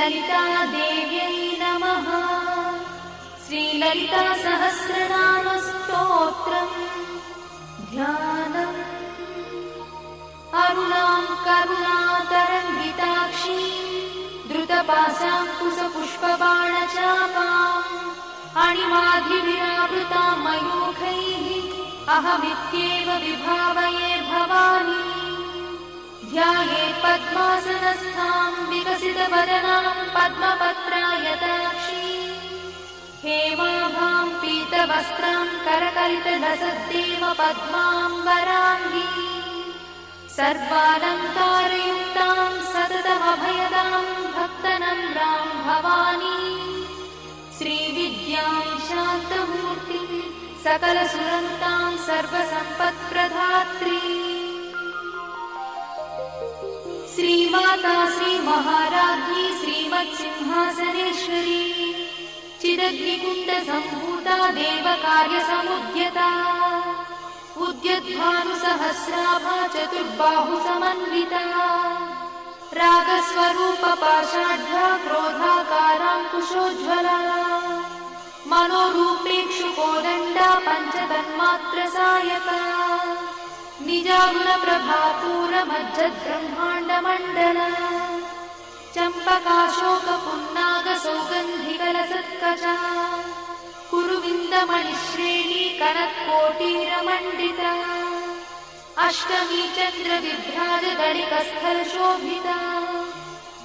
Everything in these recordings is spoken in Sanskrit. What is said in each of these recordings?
श्रीललितादेव्यै नमः। श्रीललितासहस्रनामस्तोत्रम् ध्यानम्। अरुणां करुणातरङ्गिताक्षीं द्रुतपाशाङ्कुशपुष्पबाणचापाम् अणिमाधिविरावृतां मयूखैः अहमित्येव विभावये भवानी। ध्यायेत् पद्मासनस्थां विकसितवदनां पद्मपत्रायताक्षीं हेमाभां पीतवस्त्रां करकलितलसद्देव पद्माम्बराङ्गी सर्वालङ्कारयुक्तां सततमभयदां भक्तनम्रां भवानी। श्रीविद्यां शान्तमूर्तिं सकलसुरन्तां सर्वसम्पत्प्रदात्री श्रीमाता श्रीमहाराज्ञी श्रीमत्सिंहासनेश्वरी चिदग्निकुण्डसम्भूता देवकार्यसमुद्यता उद्यद्भानुसहस्राभा चतुर्बाहुसमन्विता रागस्वरूपपाषाढ्या क्रोधाकाराङ्कुशोज्ज्वला मनोरूपेक्षुकोदण्डा पञ्चतन्मात्रसायका निजागुणप्रभापूरमज्जद्ब्रह्माण्डमण्डला चम्पकाशोकपुन्नागसौगन्धिकलसत्कजा कुरुविन्दमणिश्रेणी कनत्कोटीरमण्डिता अष्टमी चन्द्रविभ्राजदलिकस्थलशोभिता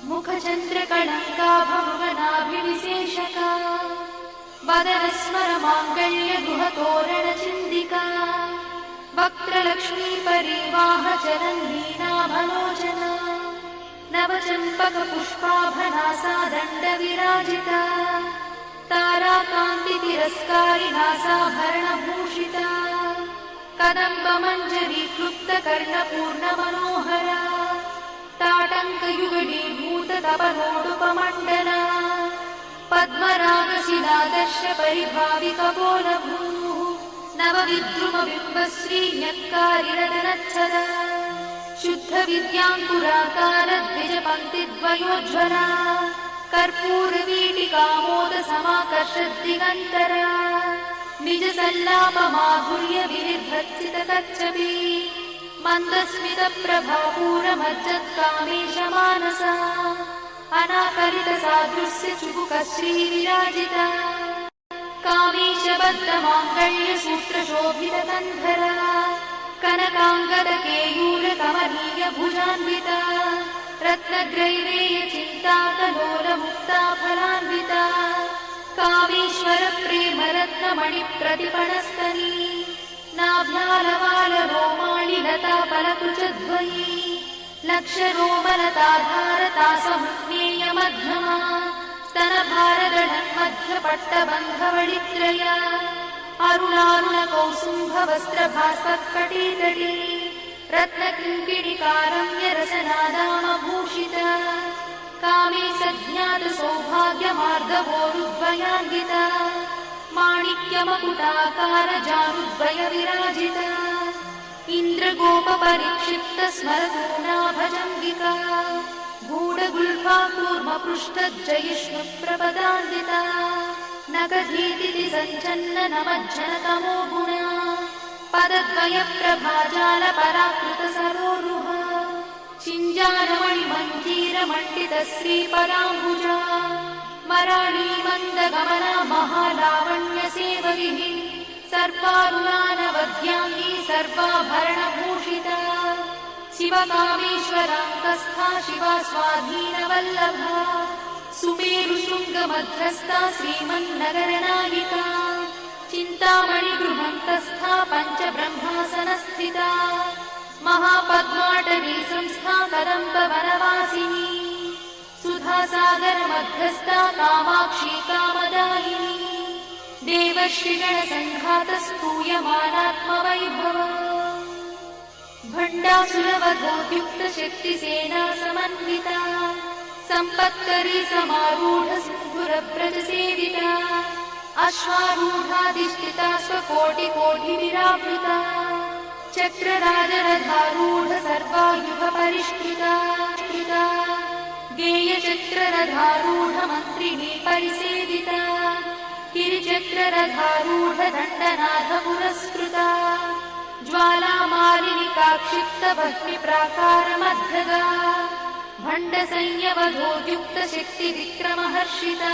मुखचन्द्रकलङ्काभमृगनाभिविशेषका वदनस्मरमाङ्गल्यगुहतोरणचिन्दिका वक्त्रलक्ष्मीपरिवाहचरन्नीनाभलोचना नवचम्पकपुष्पाभनासा दण्डविराजिता ताराकान्तितिरस्कारिनासाभरणभूषिता कदम्बमञ्जरीक्लुप्तकर्णपूर्णमनोहरा ताटङ्कयुगलीभूततपनोडुपमण्डला पद्मरागशिलादर्शपरिभाविकपोलभूः नवविद्रुमबिम्बश्रीन्यक्कारिरदनच्छदा शुद्धविद्याङ्कुराकारद्विजपङ्क्तिद्वयोज्ज्वला कर्पूरवीटिकामोदसमाकर्षद्दिगन्तरा निजसल्लापमाधुर्यविनिर्भर्सितकच्छपी मन्दस्मितप्रभापूरमज्जत्कामेशमानसा अनाकलितसादृश्यचुबुकश्रीविराजिता कामेशबद्धमाङ्गल्यसूत्रशोभितकन्धरा कनकाङ्गदकेयूरकमनीयभुजान्विता रत्नग्रैवेयचिन्ताकलोलमुक्ताफलान्विता कामेश्वरप्रेमरत्नमणिप्रतिपणस्तनी नाभ्यालवालरोमाणिलताफलकुचद्वयी लक्षरोमलताधारतासमुज्ञेयमध्यमा स्तनभारदढन्मध्यपट्टबन्धवडित्रया अरुणारुणकौसुम्भवस्त्रभास्वत्कटीतटी रत्नकिङ्किणिकारम्यरसनादामभूषिता कामे सज्ञातसौभाग्यमार्गवोरुद्वयान्विता माणिक्यमकुटाकारजानुद्वयविराजिता इन्द्रगोपपरिक्षिप्तस्मरतूनाभजङ्गिका गूढगुल्फा कूर्मपृष्ठज्जयिष्णुप्रपदान्विता नखधीतिथि सञ्चन्ननमज्जनतमो गुणा पदद्वयप्रभाजालपराकृतसरोरुहा चिञ्जानमणिमञ्जीरमण्डितश्रीपदाम्बुजा मराळीमन्दगमना महालावण्यसेवरिः सर्वारुणानवद्याङ्गी सर्वाभरणभूषिता शिवकामेश्वराङ्कस्था शिवा स्वाधीनवल्लभा सुमेरुशृङ्गमध्यस्था श्रीमन्नगरनायिका चिन्तामणिगृहन्तस्था पञ्चब्रह्मासनस्थिता महापद्माटवी संस्था कदम्बवनवासिनी सुधासागरमध्यस्था कामाक्षी कामदायिनी देवश्रीगणसङ्घातस्तूयमानात्मवैभवा भण्डासुरवधोद्युक्तशक्तिसेना समन्विता सम्पत्करी समारूढसिन्धुरव्रजसेविता अश्वारूढाधिष्ठिता स्वकोटिकोटिविरावृता चक्रराजरथारूढ सर्वायुधपरिष्कृता गेयचक्ररथ रथारूढमन्त्रिणी परिसेविता गिरिचक्ररथारूढ दण्डनाथ पुरस्कृता ज्वालामालिनिकाक्षिप्तभक्तिप्राकारमध्यगा भण्डसंयवधोद्युक्तशक्तिविक्रमहर्षिता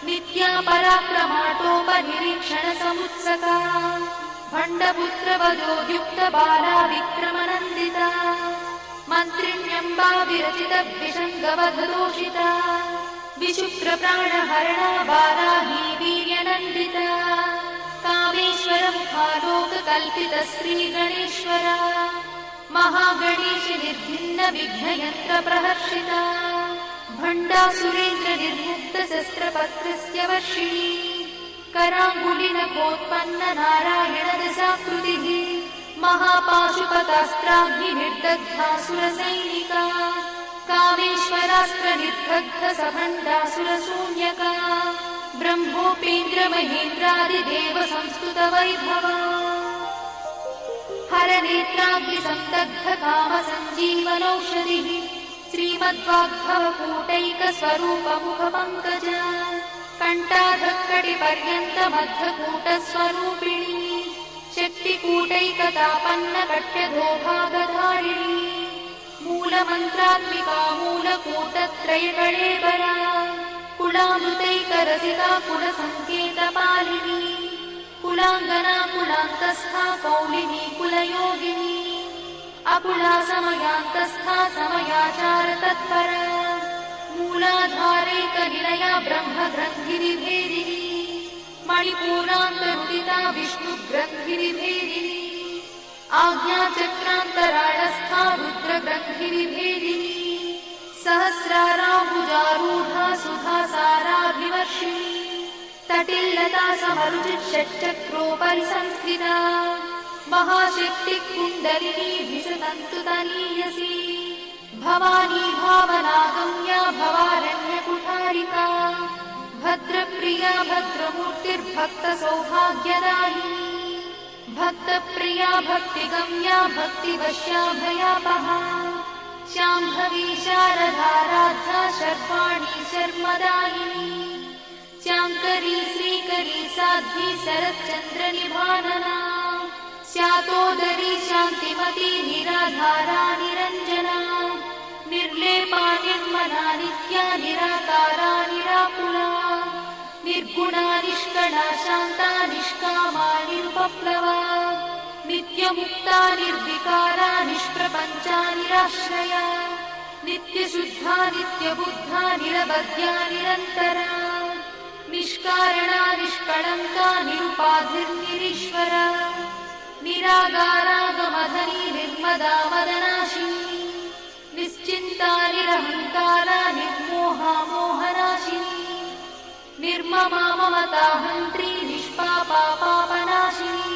नित्या पराक्रमाटोपनिरीक्षणसमुत्सका भण्डपुत्रवधोद्युक्तबाला विक्रमनन्दिता मन्त्रिण्यम्बा विरचितविषङ्गवधदोषिता विशुक्रप्राणहरणा बालाही वीर्यनन्दिता कामेश्वरमुखालोककल्पितश्रीगणेश्वरा महागणेश निर्भिन्न विघ्नयन्त्रप्रहर्षिता भण्डासुरेन्द्रनिर्मुक्तशस्त्रपत्रस्य वर्षिणी कराङ्गुलिनखोत्पन्न नारायणदशाकृतिः महापाशुपतास्त्राग्निर्दग्धासुरसैनिका कामेश्वरास्त्रनिर्दग्धसभण्डासुरशून्यका ब्रह्मोपेन्द्रमहेन्द्रादिदेव संस्तुतवैभवा हरनेत्राग्निसन्दग्ध कामसञ्जीवनौषधिः श्रीमद्वाग्भवकूटैकस्वरूपमुखपङ्कज कण्ठाधक्कटिपर्यन्तमद्धकूटस्वरूपिणी शक्तिकूटैकतापन्नकट्यधोभागधारिणी मूलमन्त्रात्मिका मूलकूटत्रयकळेबरा कुलामृतैकरसिका कुलसङ्केतपालिनी कुलाङ्गना कुलान्तस्था कौलिनी कुलयोगिनी अकुला समयान्तस्था समयाचारतत्परा मूलाधारैकनिलया ब्रह्मग्रन्थिनिभेदिनी मणिपूरान्तरुदिता विष्णुग्रन्थिनिभेदिनी आज्ञाचक्रान्तराळस्था रुद्रग्रन्थिनिभेदिनी सहस्राराम्बुजारूढा सुधासाराभिवर्षिणी तटिल्लता समरुचिषट्चक्रोपरि संस्थिता महाशक्तिकुण्डलिनी विशतन्तुतनीयसी भवानी भावनागम्या भवारण्यकुठारिका भद्रप्रिया भद्रमूर्तिर्भक्तसौभाग्यदायिनी भक्तप्रिया भक्तिगम्या भक्तिवश्या भयापहा शाम्भवी शारदाराध्या शर्वाणी शर्मदायिनी शाङ्करी श्रीकरी साध्वी शरच्चन्द्रनिभानना स्यातोदरी शान्तिमती निराधारा निरञ्जना निर्लेपा निर्मला नित्या निराकारा निराकुला निर्गुणा निष्कला शान्ता निष्कामा निरुपप्लवा नित्यमुक्ता निर्विकारा निष्प्रपञ्चा निराश्रया नित्यशुद्धा नित्यबुद्धा निरवध्या निरन्तरा निष्कारणा निष्कळङ्का निरुपाधिर्निरीश्वरा निरागारागमधनी निर्मदा मदनाशिनी निश्चिन्ता निरहङ्कारा निर्मोहा मोहनाशिनी निर्ममा ममताहन्त्री निष्पापा पापनाशिनी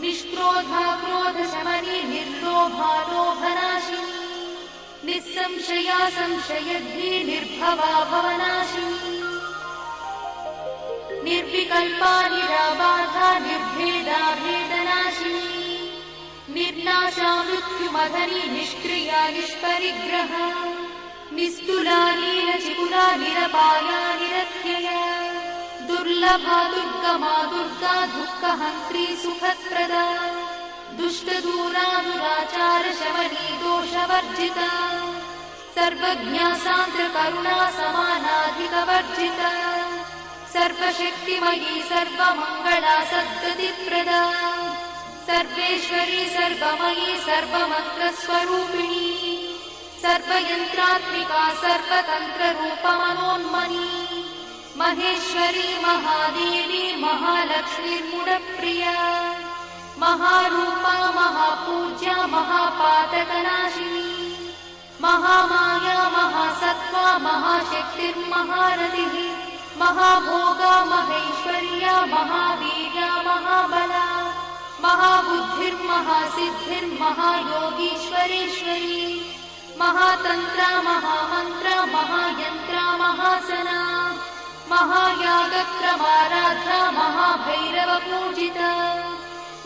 निष्क्रोधा क्रोधशमनी निर्लोभा लोभनाशिनी निस्संशया संशयद्धि निर्भवा भवनाशिनी निर्विकल्पा निराबाधा निर्भेदा भेदनाशिनी निर्नाशा मृत्युमधनी निष्क्रिया निष्परिग्रहा निस्तुला नीलचिकुरा निरपाया निरत्यया दुर्लभा दुर्गमा दुर्गा दुःखहन्त्री सुखप्रदा दुष्टदूरा दुराचार शमनी दोषवर्जिता सर्वज्ञा सान्द्रकरुणा समानाधिकवर्जिता सर्वशक्तिमयी सर्वमङ्गला सद्गतिप्रदा सर्वेश्वरी सर्वमयी सर्वमन्त्रस्वरूपिणी सर्वयन्त्रात्मिका सर्वतन्त्ररूपमनोन्मनी महेश्वरी महादेवी महालक्ष्मीर्मुडप्रिया महारूपा महापूज्या महापातकनाशिनी महामाया महासत्त्वा महाशक्तिर्महारथिः महाभोगा महेश्वर्या महावीर्या महाबला महाबुद्धिर्महासिद्धिर्महायोगीश्वरेश्वरी महातन्त्रा महामन्त्रा महायन्त्रा महासना महायागक्रमाराध्या महाभैरवपूजिता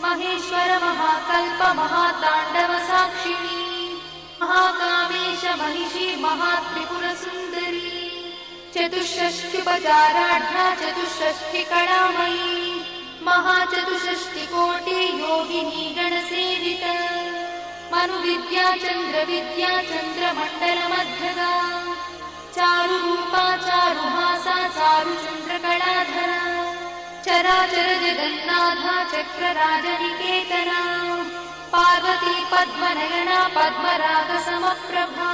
महेश्वर महाकल्प महाताण्डव साक्षिणी महाकामेश महिषी महात्रिपुरसुन्दरी चतुष्षष्ट्युपचाराढ्या चतुष्षष्टिकलामयी महाचतुष्षष्टिकोटि योगिनी गणसेविता मनुविद्या चन्द्रविद्या चन्द्रमण्डलमध्यगा चारुरूपा चारुहासा चारुचन्द्रकलाधरा चराचर जगन्नाथा चक्रराजनिकेतना पार्वती पद्मनयना पद्मरागसमप्रभा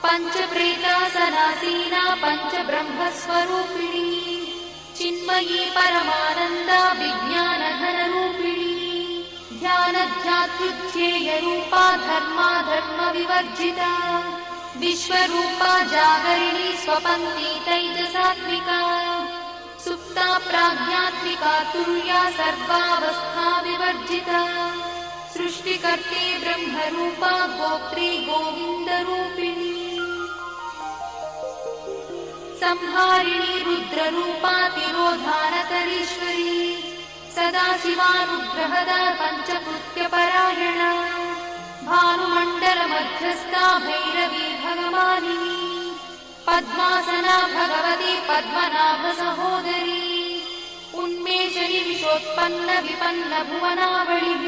पञ्चप्रेतासनासीना पञ्चब्रह्मस्वरूपिणी चिन्मयी परमानन्दा विज्ञानघनरूपिणी ध्यानध्यात्रुध्येयरूपा धर्मा धर्मविवर्जिता विश्वरूपा जागरिणी स्वपन्ती तैजसात्मिका सुप्ता प्राज्ञात्मिका तुर्या सर्वावस्था विवर्जिता सृष्टिकर्त्री ब्रह्मरूपा गोत्री गोविन्दरूपिणी संहारिणी रुद्ररूपा तिरोधानकरीश्वरी सदाशिवानुग्रहदा पञ्चकृत्यपरायणा भानुमण्डलमध्यस्था भैरवी भगवानिनी पद्मासना भगवती पद्मनाभसहोदरी उन्मेषणी विशोत्पन्न विपन्न भुवनावलिः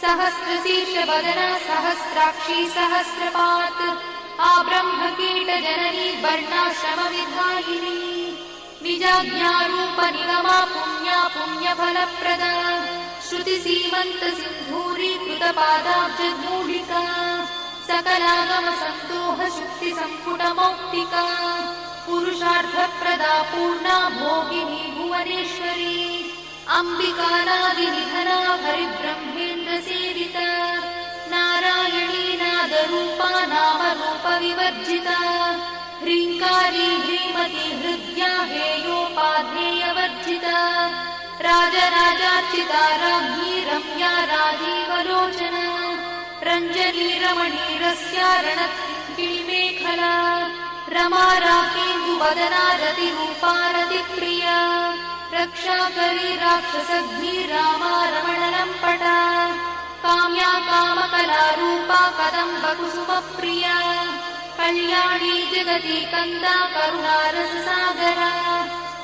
सहस्रशीर्षवदना सहस्राक्षी सहस्रपात् आब्रह्मकीटजननी वर्णाश्रमविधायिनी निजाज्ञारूपनिगमा पुण्या पुण्यफलप्रदा श्रुतिसीमन्तसिन्धूरीकृतपादाब्जधूलिका सकलागमसन्दोहशुक्तिसम्पुटमौक्तिका पुरुषार्थप्रदा पूर्णा भोगिनी भुवनेश्वरी अम्बिकानादिनिधना हरिब्रह्मेन्द्रसेविता नारायणी नादरूपा नामरूपविवर्जिता ह्रीङ्कारी ह्रीमती हृद्या हेयोपाधेयवर्जिता राजराजार्चिता राज्ञी रम्या राजीवलोचना रञ्जनी रमणीरस्या रणकिणिमेखला रमा राकेन्दुवदना रतिरूपा रतिप्रिया रक्षाकरी राक्षसघ्नी रामा रमणलम्पटा काम्या कामकलारूपा कदम्बकुसुमप्रिया कल्याणी जगती कन्दा करुणारससागरा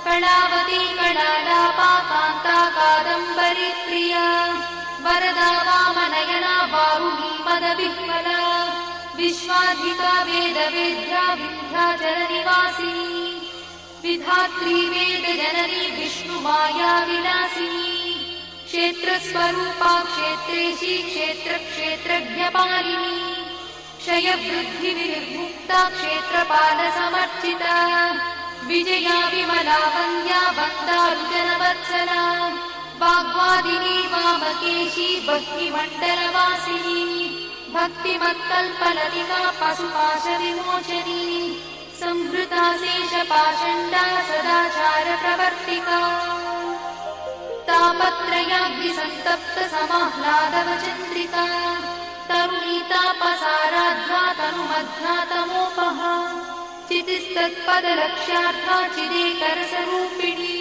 कलावती कलालापा कान्ता कादम्बरी प्रिया वरदा वामनयना वारुणी मदविह्वला विश्वाधिका वेदवेद्या विन्ध्याचलनिवासिनी विधात्री वेदजननी विष्णुमाया विलासिनी क्षेत्रस्वरूपा क्षेत्रेशी क्षेत्रक्षेत्रज्ञपालिनी क्षयवृद्धिविनिर्मुक्ता क्षेत्रपालसमर्चिता विजया विमला वन्द्या वन्दारुजनवत्सला वाग्वादिनी वामकेशी भक्तिमण्डलवासिनी भक्तिमत्कल्पलतिका पशुपाशविमोचनी संहृता शेषपाषण्डा सदाचारप्रवर्तिका तापत्रयाग्निसन्तप्त समाह्लादवचन्द्रिका तरुणीतापसाराध्या तनुमध्यातमोपहा चितिस्तत्पदलक्ष्यार्था चिदेकरसरूपिणी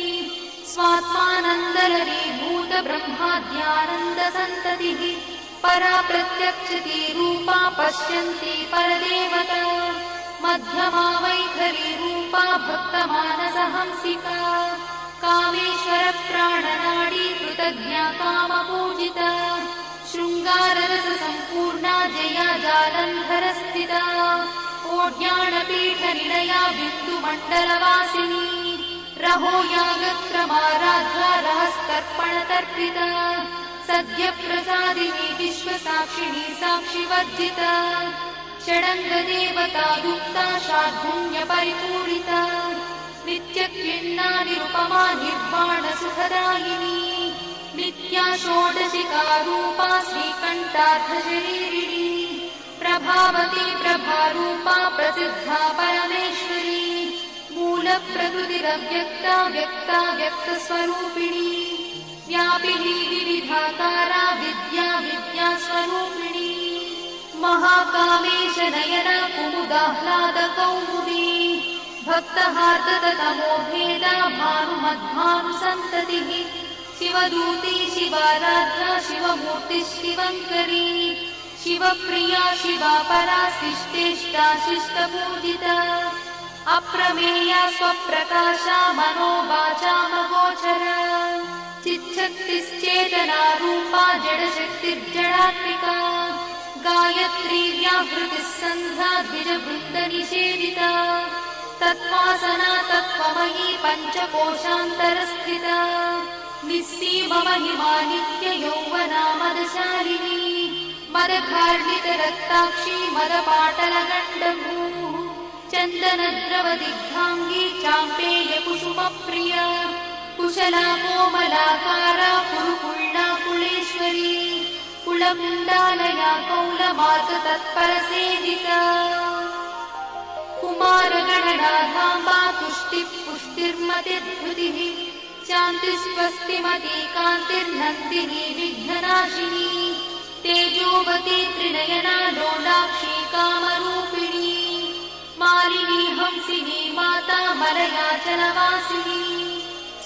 स्वात्मानन्दलरीभूत ब्रह्माद्यानन्दसन्ततिः परा प्रत्यक्षती रूपा पश्यन्ती परदेवता मध्यमा वैखरी रूपा भक्तमानसहंसिका कामेश्वरप्राणनाडी कृतज्ञा कामपूजिता शृङ्गाररससम्पूर्णा जया जालन्धरस्थिता ओड्याणपीठनिलया बिन्दुमण्डलवासिनी रहो यागक्रमाराध्या रहस्तर्पणतर्पिता सद्यप्रसादिनी विश्वसाक्षिणी साक्षिवर्जिता षडङ्गदेवता युक्ता शार्दूल्यपरिपूरिता नित्यक्लिन्ना निरुपमा निर्वाणसुखदायिनी नित्या षोडशिकारूपा श्रीकण्ठार्थशरीरिणी प्रभावती प्रभारूपा प्रसिद्धा परमेश्वरी मूलप्रकृतिरव्यक्ता व्यक्ता व्यक्तस्वरूपिणी व्यापिनी विविधाकारा विद्या विद्यास्वरूपिणी महाकामेश नयना कुमुदाह्लादकौमुदी भक्तहार्दतमो भेदा भानुमद्भानुसन्ततिः शिवदूती शिवाराध्या शिवमूर्ति शिवङ्करी शिवप्रिया शिवा परा शिष्टेष्टा शिष्टपूजिता अप्रमेया स्वप्रकाशा मनोवाचामगोचरा चिच्छक्तिश्चेतना रूपा जडशक्तिर्जडात्मिका गायत्री व्याहृतिः सन्ध्या द्विजवृन्दनिषेविता तत्त्वासना तत्त्वमयी पञ्चकोशान्तरस्थिता निस्सीममहिमा नित्ययौवना मदशालिनी मदघार्णितरक्ताक्षी मदपाटलगण्डभूः चन्दनद्रवदिग्धाङ्गी चाम्पेयकुसुमप्रिया कुशला कोमलाकारा कुरुकुल्ला कुलेश्वरी कुलकुण्डालया कौलमार्गतत्परसेविता कुमारगणनाधाम्बा तुष्टिः पुष्टिर्मतिर्धृतिः शान्तिस्वस्तिमती कान्तिर्नन्दिनी विघ्ननाशिनी तेजोवती त्रिनयना लोलाक्षी कामरूपिणी मालिनी हंसिनी माता मलयाचलवासिनी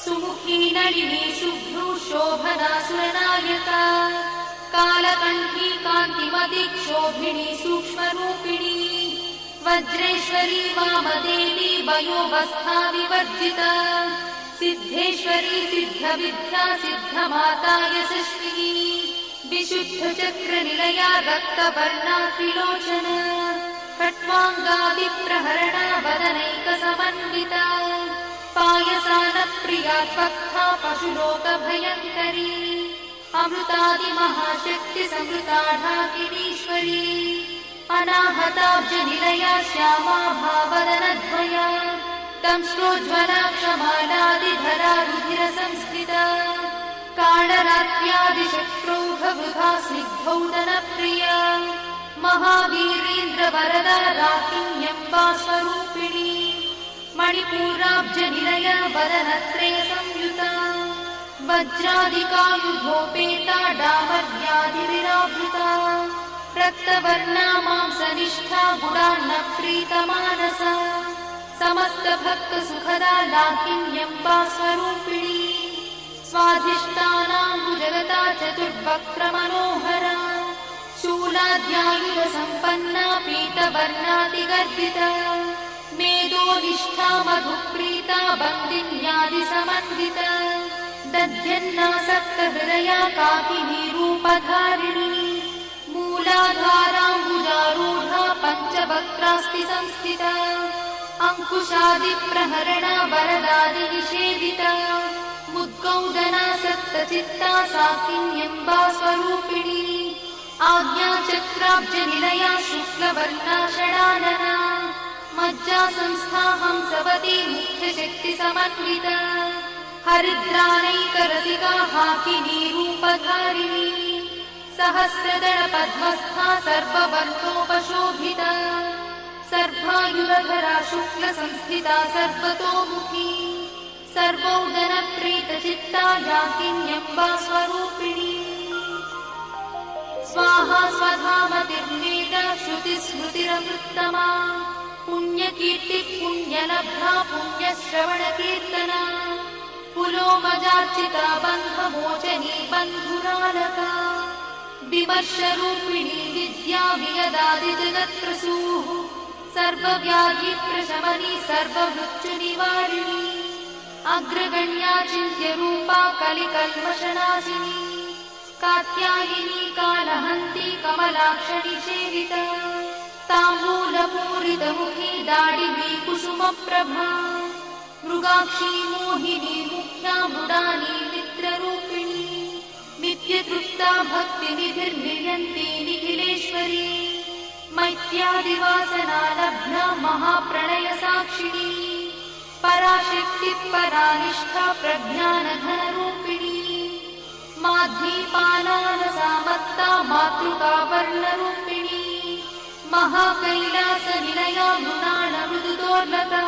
सुमुखी नलिनी शुभ्रू शोभना सुरनायका कालकण्ठी कान्तिमती क्षोभिणी सूक्ष्मरूपिणी वज्रेश्वरी वामदेवी वयोवस्था विवर्जिता सिद्धेश्वरी सिद्धविद्या सिद्धमाता यशस्विनी विशुद्धचक्रनिलया रक्तवर्णा त्रिलोचना खट्वाङ्गादिप्रहरणा वदनैकसमन्विता पायसानप्रिया त्वक्था पशुलोकभयङ्करी अमृतादिमहाशक्तिसमृता ढाकिनीश्वरी अनाहताब्जनिलया श्यामा भावदनद्वया दंश्रोज्ज्वला क्षमालादिधरा रुधिरसंस्थिता कालरात्र्यादिशक्रोघवृथा स्निग्धौदनप्रिया महावीरेन्द्रवरदा राकिन्यम्बा स्वरूपिणी मणिपूराब्जनिलया वदनत्रयसंयुता वज्रादिकायुधोपेता डामर्यादिविरावृता रक्तवर्णा मांसनिष्ठा गुडान्नप्रीतमानसा समस्तभक्तसुखदा लाकिन्यम्बा स्वरूपिणी स्वाधिष्ठानाम्बुजगता चतुर्वक्त्रमनोहरा शूलाद्यायुधसम्पन्ना पीतवर्णादिगर्भिता मेदोनिष्ठा मधुप्रीता बन्दिन्यादिसमन्विता दध्यन्नासक्तहृदया काकिनी रूपधारिणी मूलाधाराम्बुजारूढा पञ्चवक्त्रास्ति संस्थिता अङ्कुशादिप्रहरणा वरदादिनिषेविता मुद्गौदना सप्तचित्ता साकिन्यम्बा स्वरूपिणी आज्ञाचक्राब्जनिलया शुक्लवर्णा षडानना मज्जा संस्था हंसवती मुख्यशक्तिसमन्विता हरिद्रानैकरसिका हाकिनी रूपधारिणी सहस्रदलपद्मस्था सर्ववर्णोपशोभिता सर्वायुधधरा शुक्लसंस्थिता सर्वतोमुखी सर्वौदनप्रीतचित्ता याकिन्यम्बा स्वरूपिणी स्वाहा स्वधामतिर्वेदा श्रुतिस्मृतिरमृत्तमा पुण्यकीर्तिः पुण्यलब्धा पुण्यश्रवणकीर्तना पुलोमजार्चिता बन्धमोचनी बन्धुरालका विमर्शरूपिणी विद्या वियदादिजगत्प्रसूः सर्वव्याधिप्रशमनी सर्वमृत्युनिवारिणी अग्रगण्या चिन्त्यरूपा कलिकल्मषनाशिनी कात्यायिनी कालहन्ती कमलाक्षनिषेविता ताम्बूलपूरितमुखी दाडिवी कुसुमप्रभा मृगाक्षी मोहिनी मुख्या मृडानी मित्ररूपिणी नित्यतृप्ता भक्तिनिधिर्नियन्ती निखिलेश्वरी मैत्यादिवासना लब्धा महाप्रणयसाक्षिणी पराशक्तिः परानिष्ठा प्रज्ञानघनरूपिणी माध्वीपालानसामत्ता मातृका वर्णरूपिणी महाकैलासनिलया मृणालमृदुदोर्लता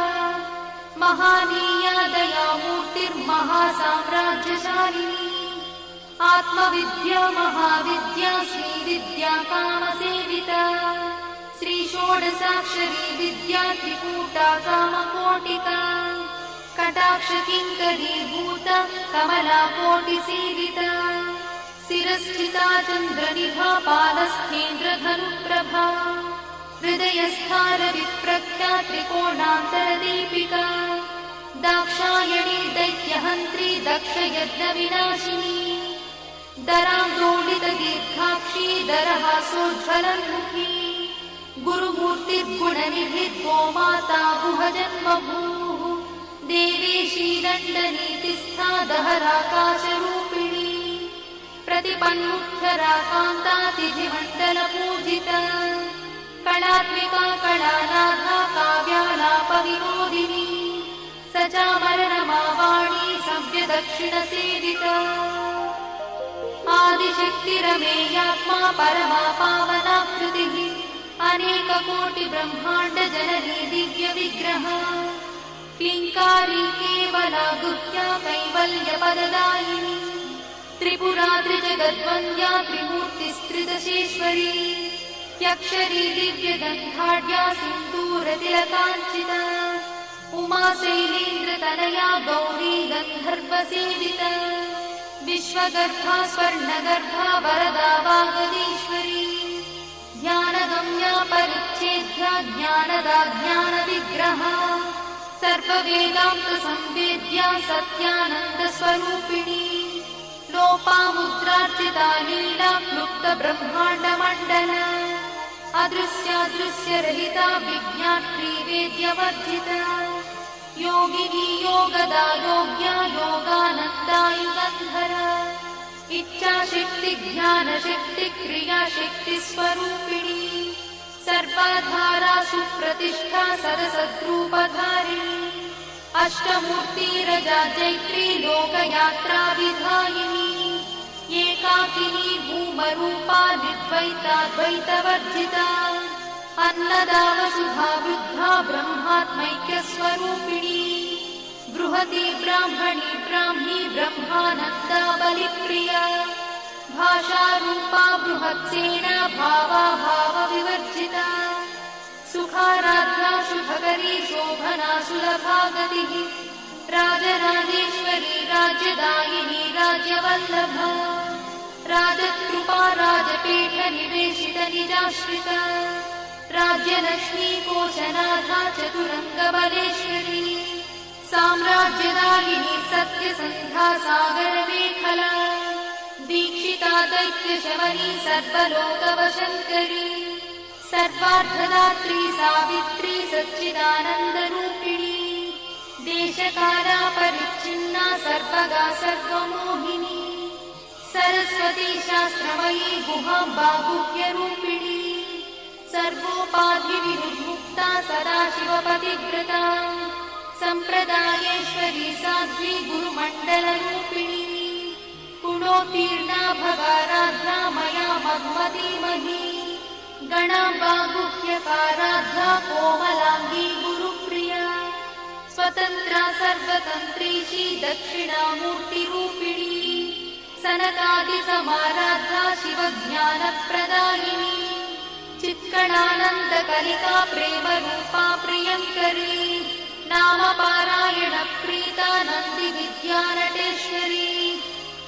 महानीया दयामूर्तिर्महासाम्राज्यशालिनी आत्मविद्या महाविद्या श्रीविद्या कामसेविता श्रीषोडशाक्षरी विद्या त्रिकूटा कामकोटिका कटाक्षकिङ्करीभूता कमलाकोटिसेविता शिरस्थिता चन्द्रनिभा पादस्थेन्द्रधनुप्रभा हृदयस्थानविप्रख्या त्रिकोणान्तरदीपिका दाक्षायणी दैत्यहन्त्री दक्षयज्ञविनाशिनी दरान्दोलितदीर्घाक्षी दरहासोज्ज्वलन्मुखी गुरुमूर्तिर्गुणनिधिर्गो माता गुहजन्मभूः देवेशी दण्डनीतिस्था दहराकाशरूपिणी प्रतिपन्मुख्यराकान्तातिथिमण्डलपूजिता कलात्मिका कलानाथा काव्यालापविनोदिनी सचामरणमावाणी सव्यदक्षिणसेविता आदिशक्तिरमेयात्मा परमा पावनाकृतिः अनेककोटिब्रह्माण्डजननी दिव्यविग्रह क्लिङ्कारी केवला गुह्या कैवल्यपददायिनी त्रिपुरा त्रिजगद्वन्द्या त्रिमूर्तिस्त्रिदशेश्वरी यक्षरी दिव्यगन्धाढ्या सिन्दूरतिलकाञ्चिता उमा शैलेन्द्रतनया गौरी गन्धर्वसेविता विश्वगर्भा स्वर्णगर्भा वरदा वागदीश्वरी ज्ञानगम्या परिच्छेद्या ज्ञानदा ज्ञानविग्रहा सर्ववेदान्तसंवेद्या सत्यानन्दस्वरूपिणी लोपामुद्रार्चिता लीला क्लुप्तब्रह्माण्डमण्डला अदृश्यादृश्यरहिता विज्ञात्री वेद्यवर्जिता योगिनी योगदा योग्या योगानन्दा युगन्धरा इच्छाशक्ति ज्ञानशक्ति क्रियाशक्ति स्वरूपिणी सर्वाधारा सुप्रतिष्ठा सदसद्रूपधारिणी अष्टमूर्तिरजा जैत्री लोकयात्रा विधायिनी एकाकिनी भूमरूपा निर्द्वैताद्वैतवर्जिता अन्नदा वसुधा वृद्धा ब्रह्मात्मैक्यस्वरूपिणी बृहती ब्राह्मणी ब्राह्मी ब्रह्मानन्दा बलिप्रिया भाषारूपा बृहत्सेना भावा भावविवर्जिता सुखाराध्या शुभकरी शोभना सुलभा गतिः राजराजेश्वरी राज्यदायिनी राज्यवल्लभा राजकृपा राजपीठ निवेशित निजाश्रिता राज्यलक्ष्मी कोशनाथा चतुरङ्गबलेश्वरी साम्राज्यदायिनी सत्यसन्धा सागरमेखला दीक्षिता दैत्यशमनी सर्वलोकवशङ्करी सर्वार्थदात्री सावित्री सच्चिदानन्दरूपिणी देशकाला परिच्छिन्ना सर्वगा सर्वमोहिनी सरस्वती शास्त्रमयी गुहाम्बा गुह्यरूपिणी सर्वोपाधिविनिर्मुक्ता सदाशिवपतिव्रता सम्प्रदायेश्वरी साध्वी गुरुमण्डलरूपिणी गुणोत्तीर्णा भगाराध्या मया मन्मतीमही गणाम्बा गुह्यकाराध्या कोमलाङ्गी गुरुप्रिया स्वतन्त्रा सर्वतन्त्रीशी दक्षिणामूर्तिरूपिणी सनकादिसमाराध्या शिवज्ञानप्रदायिनी चित्कणानन्दकलिका प्रेमरूपा प्रियङ्करी नामपारायणप्रीता नन्दिविद्यानटेश्वरी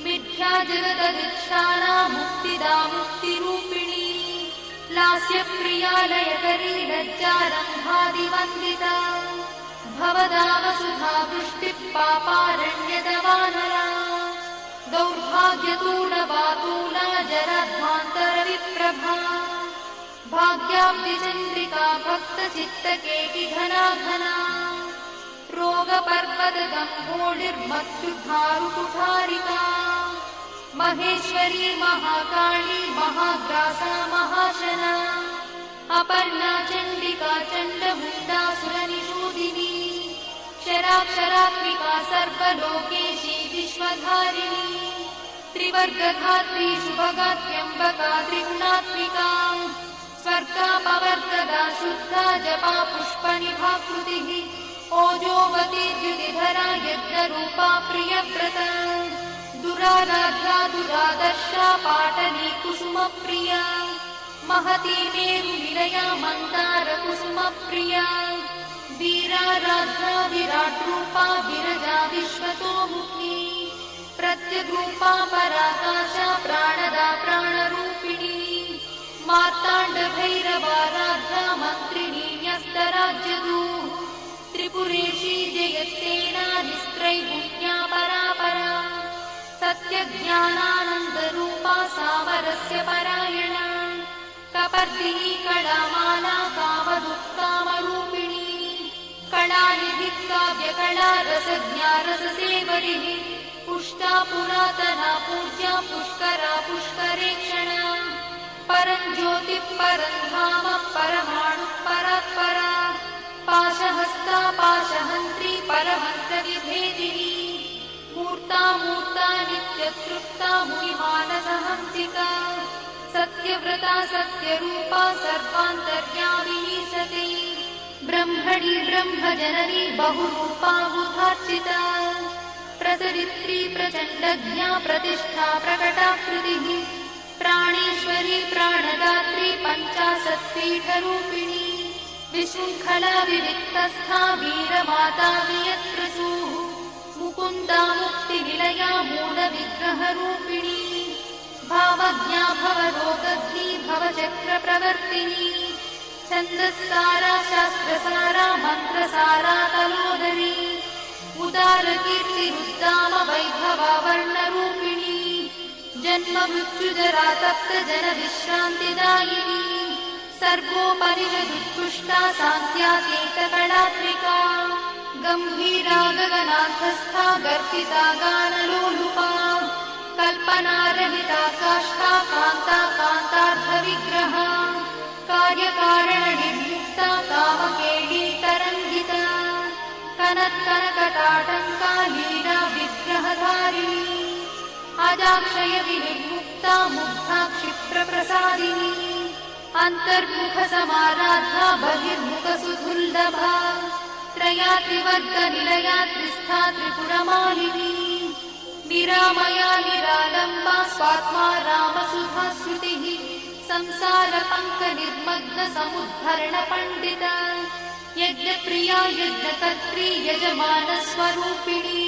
मिथ्या जगदधिष्ठाना मुक्तिदा मुक्तिरूपिणी लास्यप्रिया लयकरी लज्जारम्भादिवन्दिता भवदा वसुधा वृष्टिः पापारण्यदवानरा दौर्भाग्यतूलवातूला जराध्वान्तरविप्रभा भाग्याब्धिचन्द्रिका भक्तचित्तकेकिघना घना रोगपर्वतगम्भोळिर्मत्युद्धारुकुठारिका महेश्वरी महाकाली महाग्रासा महाशना अपर्णा चण्डिका चण्डमुण्डासुरनिषूदिनी क्षराक्षरात्मिका सर्वलोकेशी विश्वधारिणी त्रिवर्गधात्री शुभगात्र्यम्बका त्रिगुणात्मिका स्वर्गापवर्गदा शुद्धा जपा पुष्पनिभाकृतिः ओजोवती द्युतिधरा यज्ञरूपा प्रियव्रता दुराराध्या दुरादर्शा पाटली कुसुमप्रिया महती मेरुनिलया मन्दारकुसुमप्रिया वीराराध्या विराट्रूपा विरजा विश्वतोमुखी प्रत्यग्रूपा पराकाशा प्राणदा प्राणरूपिणी मार्ताण्डभैरवाराध्या मन्त्रिणी न्यस्तराज्यदूः ज्ञानानन्दरूपा सामरस्य परायणा कपर्दिनी कलामाला कामदुःकामरूपिणी कलानिधिः काव्यकला रसज्ञा रससेवरिः पुष्टा पुरातना पूज्या पुष्करा पुष्करेक्षणा परं ज्योतिः परं धाम परमाणुः परात्परा पाशहस्ता पाशहन्त्री परमन्त्रविभेदिनी मूर्ता मूर्ता नित्यतृप्ता मुनिमानसहंसिका सत्यव्रता सत्यरूपा सर्वान्तर्यामिनी सती ब्रह्मणि ब्रह्मजननी बहुरूपा बुधार्चिता प्रसरित्री प्रचण्डज्ञा प्रतिष्ठा प्रकटाकृतिः प्राणेश्वरी प्राणदात्री पञ्चाशत्पीठरूपिणी विशृङ्खला विविक्तस्था वीरमाता वियत्प्रसूः मुकुन्दा मुक्तिनिलया मूलविग्रहरूपिणी भावज्ञा भवरोगग्नी भवचक्रप्रवर्तिनी छन्दस्सारा शास्त्रसारा मन्त्रसारा तलोदरी उदारकीर्तिरुद्दाम वैभवा वर्णरूपिणी जन्म मृत्युजरा तप्त जन विश्रान्तिदायिनी सर्वोपनिषदुत्कृष्टा सान्त्यातीतकलात्मिका गम्भीरा गगनार्थस्था गर्तिता गानलोलुपा कल्पनारहिता काष्ठा कान्ता कान्तार्थविग्रहा कार्यकारणनिर्युक्ता कामकेळी तरङ्गिता कनत्कनकटाटङ्का लीला विग्रहधारिणी अजाक्षय विनिर्मुक्ता मुग्धा क्षिप्रप्रसादिनी अन्तर्मुखसमाराधा बहिर्मुखसुदुर्लभा त्रया त्रिवर्गनिलया त्रिस्था त्रिपुरमालिनी निरामया निरालम्बा स्वात्मा रामसुधा श्रुतिः संसारपङ्कनिर्मग्न समुद्धरणपण्डिता यज्ञप्रिया यज्ञकर्त्री यजमानस्वरूपिणी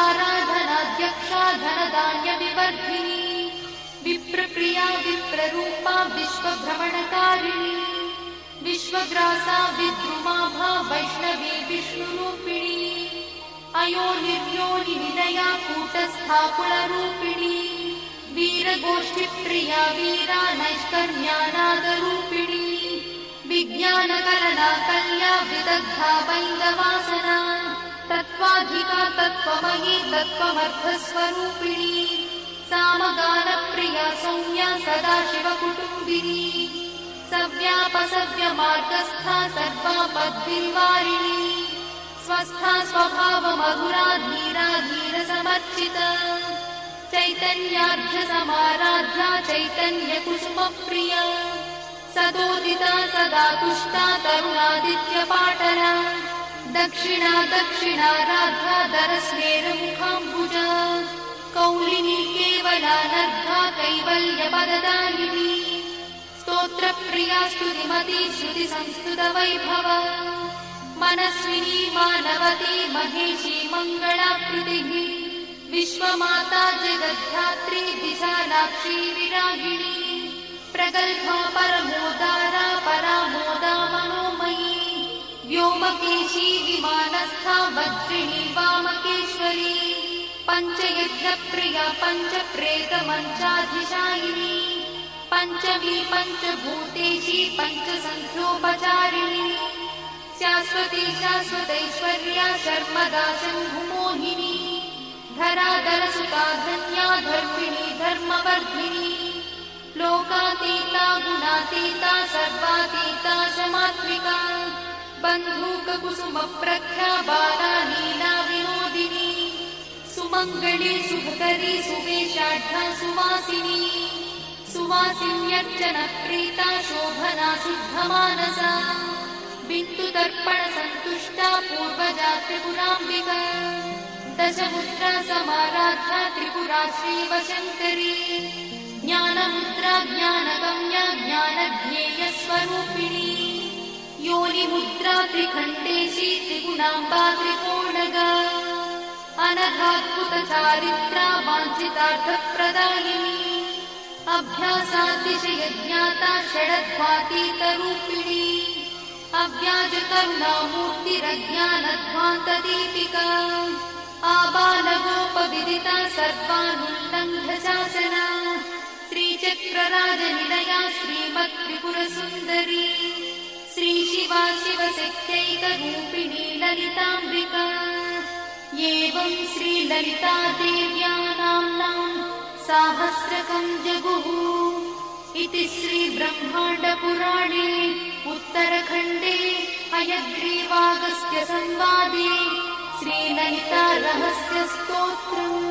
धर्माधाराधनाध्यक्षा धनधान्यविवर्धिनी विप्रप्रिया विप्ररूपा विश्वभ्रमणकारिणी विश्वग्रासा विद्रुमाभा वैष्णवी विष्णुरूपिणी अयोनिर्योनिनिलया कूटस्था कुलरूपिणी वीरगोष्ठिप्रिया वीरा नैष्कर्म्यानादरूपिणी विज्ञानकलना कल्या विदग्धा वैन्दवासना तत्त्वाधिका तत्त्वमयी तत्त्वमर्थस्वरूपिणी सामगानप्रिया सौम्या सदाशिवकुटुम्बिनी सव्यापसव्यमार्गस्था सर्वापद्भिर्वारिणी स्वस्था स्वभावमधुरा धीरा धीरसमर्चिता चैतन्यार्घ्यसमाराध्या चैतन्यकुसुमप्रिया सदोदिता सदा तुष्टा तरुणादित्यपाटला दक्षिणा दक्षिणाराध्या दरस्मेरमुखाम्बुजा कौलिनी केवलानर्घा कैवल्यपददायिनी स्तोत्रप्रिया स्तुतिमती श्रुतिसंस्कृतवैभवा मनस्विनी मानवती महेशी मङ्गलाकृतिः विश्वमाता जगद्धात्री विशालाक्षी विरागिणी प्रगल्भा परमोदारा परामोदा मनोमयी व्योमकेशी विमानस्था वज्रिणी वामकेश्वरी पञ्चयज्ञप्रिया पञ्चप्रेतमञ्चाधिशायिनी पञ्चमी पञ्चभूतेशी पञ्चसन्ध्योपचारिणी शाश्वती शाश्वतैश्वर्या शर्मदा शम्भुमोहिनी धराधरसुता धन्या धर्मिणी धर्मवर्धिनी लोकातीता गुणातीता सर्वातीता शमात्मिका बन्धूककुसुमप्रख्या बाला लीला विनोदिनी सुमङ्गली सुभकरी सुवेशाढ्या सुवासिनी सुवासिन्यर्चनप्रीता शोभना शुद्धमानसा बिन्दुदर्पणसन्तुष्टा पूर्वजा त्रिपुराम्बिका दशमुद्रा समाराध्या त्रिपुरा श्रीवशङ्करी ज्ञानमुद्रा ज्ञानगम्या ज्ञानज्ञेयस्वरूपिणी योनिमुद्रा त्रिखण्डेशी त्रिगुणाम्बा त्रिकोणगा अनघाद्भुतचारित्रा वाञ्छितार्थप्रदायिनी अभ्यासातिशयज्ञाता षडध्वातीतरूपिणी अव्याजकरुणामूर्तिरज्ञानध्वान्तदीपिका आबालगोपविदिता सर्वानुल्लङ्घ्य शासना श्रीचक्रराजनिलया श्रीमत्त्रिपुरसुन्दरी श्रीशिवा शिवशक्त्यैकरूपिणी ललिताम्बिका एवं श्रीललितादेव्या नाम्नां साहस्रकं जगुः इति श्रीब्रह्माण्डपुराणे उत्तरखण्डे हयग्रीवागस्त्य संवादे श्रीललिता रहस्य स्तोत्रम्।